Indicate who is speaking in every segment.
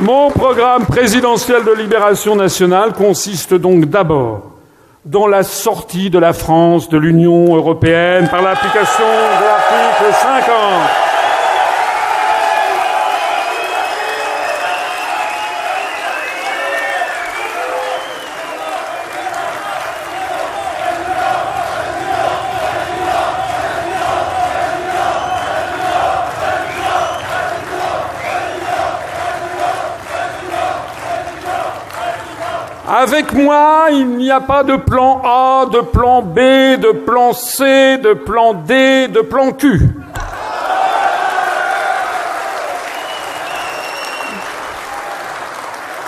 Speaker 1: Mon programme présidentiel de libération nationale consiste donc d'abord dans la sortie de la France de l'Union européenne par l'application de l'article 50. Avec moi, il n'y a pas de plan A, de plan B, de plan C, de plan D, de plan Q.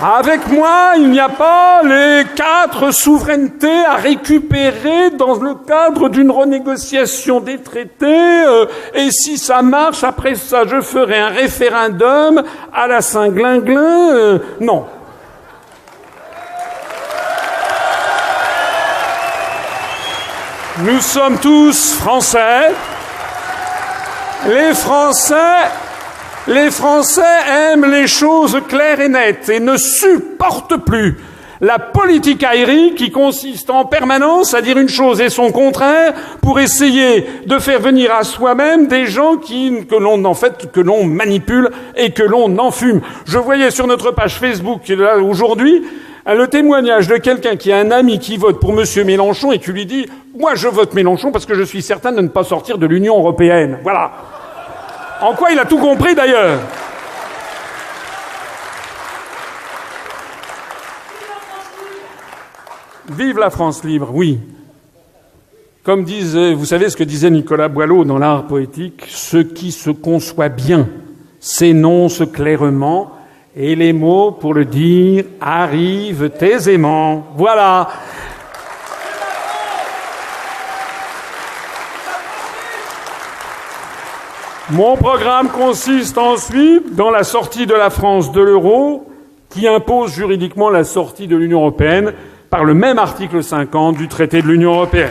Speaker 1: Avec moi, il n'y a pas les 4 souverainetés à récupérer dans le cadre d'une renégociation des traités. Et si ça marche, après ça, je ferai un référendum à la Saint-Glinglin. Non. Nous sommes tous Français. Les Français aiment les choses claires et nettes et ne supportent plus la politique aérienne qui consiste en permanence à dire une chose et son contraire pour essayer de faire venir à soi-même des gens que l'on manipule et que l'on enfume. Je voyais sur notre page Facebook là aujourd'hui le témoignage de quelqu'un qui a un ami qui vote pour M. Mélenchon et qui lui dit « Moi, je vote Mélenchon parce que je suis certain de ne pas sortir de l'Union européenne. » Voilà. En quoi il a tout compris, d'ailleurs. Vive la France libre, oui. Comme disait, vous savez ce que disait Nicolas Boileau dans l'art poétique, « Ce qui se conçoit bien s'énonce clairement, et les mots, pour le dire, arrivent aisément. » Voilà. Mon programme consiste ensuite dans la sortie de la France de l'euro, qui impose juridiquement la sortie de l'Union européenne par le même article 50 du traité de l'Union européenne.